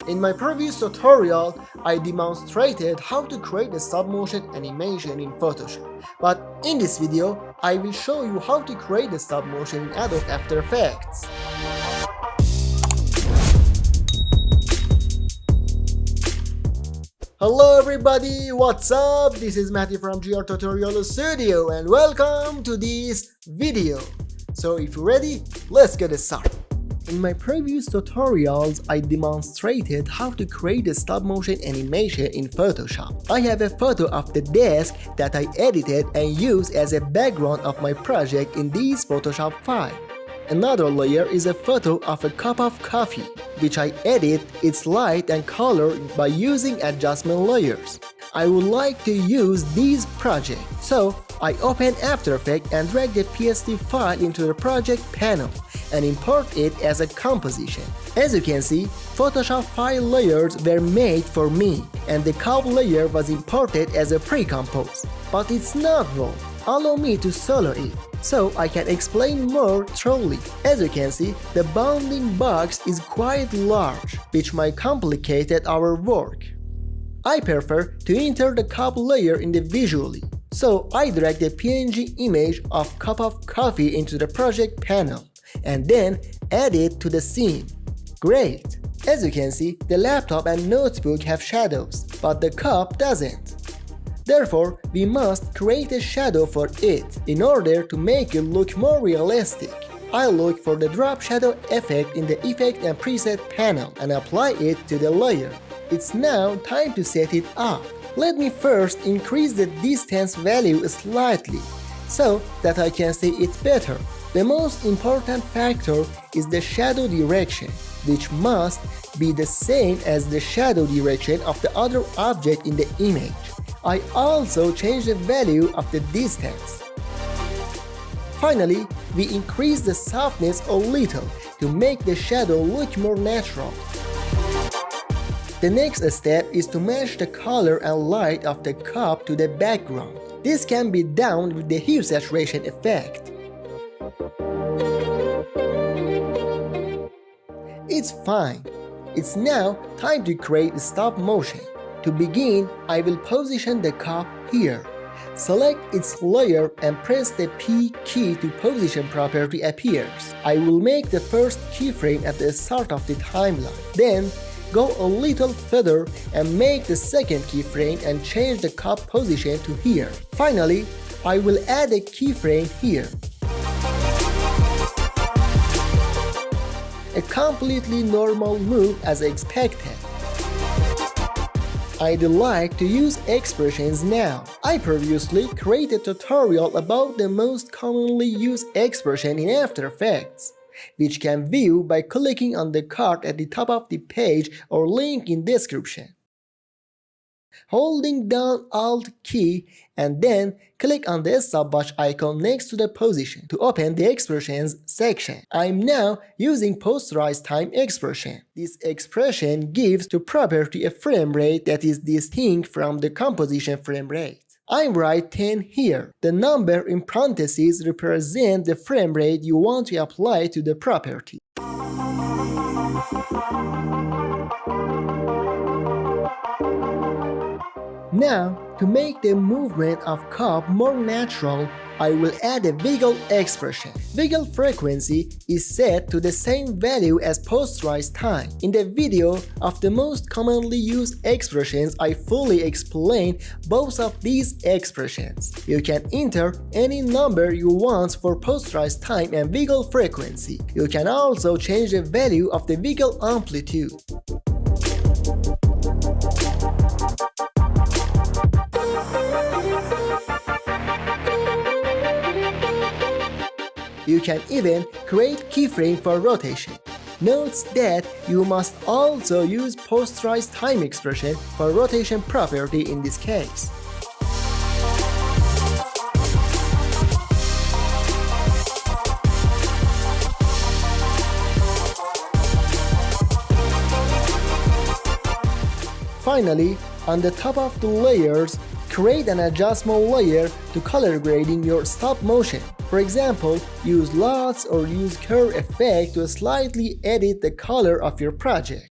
In my previous tutorial, I demonstrated how to create a stop-motion animation in Photoshop. But in this video, I will show you how to create a stop-motion in Adobe After Effects. Hello everybody, what's up? This is Matty from GR Tutorial Studio and welcome to this video. So if you're ready, let's get started. In my previous tutorials, I demonstrated how to create a stop-motion animation in Photoshop. I have a photo of the desk that I edited and used as a background of my project in this Photoshop file. Another layer is a photo of a cup of coffee, which I edit its light and color by using adjustment layers. I would like to use this project, so I open After Effects and drag the PSD file into the project panel and import it as a composition. As you can see, Photoshop file layers were made for me and the cup layer was imported as a pre-compose. But it's not wrong. Allow me to solo it, so I can explain more thoroughly. As you can see, the bounding box is quite large, which might complicate our work. I prefer to enter the cup layer individually, so I drag the PNG image of cup of coffee into the project panel and then add it to the scene. Great! As you can see, the laptop and notebook have shadows, but the cup doesn't. Therefore, we must create a shadow for it in order to make it look more realistic. I look for the drop shadow effect in the Effect and Preset panel and apply it to the layer. It's now time to set it up. Let me first increase the distance value slightly so that I can see it better. The most important factor is the shadow direction, which must be the same as the shadow direction of the other object in the image. I also change the value of the distance. Finally, we increase the softness a little to make the shadow look more natural. The next step is to match the color and light of the cup to the background. This can be done with the hue saturation effect. It's fine. It's now time to create stop motion. To begin, I will position the cup here. Select its layer and press the P key to position property appears. I will make the first keyframe at the start of the timeline. Then, go a little further and make the second keyframe and change the cup position to here. Finally, I will add a keyframe here. A completely normal move as expected. I'd like to use expressions now. I previously created a tutorial about the most commonly used expression in After Effects, which can view by clicking on the card at the top of the page or link in description. Holding down Alt key and then click on the stopwatch icon next to the position to open the expressions section. I'm now using Posterize Time expression. This expression gives to property a frame rate that is distinct from the composition frame rate. I write 10 here. The number in parentheses represents the frame rate you want to apply to the property. Now, to make the movement of cup more natural, I will add a wiggle expression. Wiggle frequency is set to the same value as posterize time. In the video of the most commonly used expressions, I fully explain both of these expressions. You can enter any number you want for posterize time and wiggle frequency. You can also change the value of the wiggle amplitude. You can even create keyframe for rotation. Note that you must also use posterize time expression for rotation property in this case. Finally, on the top of the layers, create an adjustment layer to color grading your stop motion. For example, use LUTs or use curve effect to slightly edit the color of your project.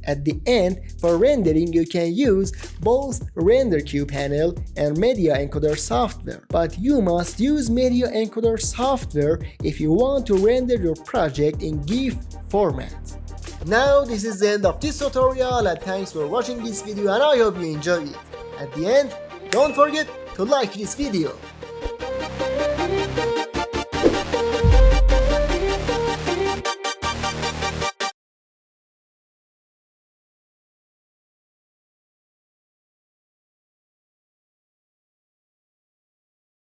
At the end, for rendering you can use both Render Queue panel and Media Encoder software. But you must use Media Encoder software if you want to render your project in GIF format. Now this is the end of this tutorial, and thanks for watching this video, and I hope you enjoyed it. At the end, don't forget to like this video.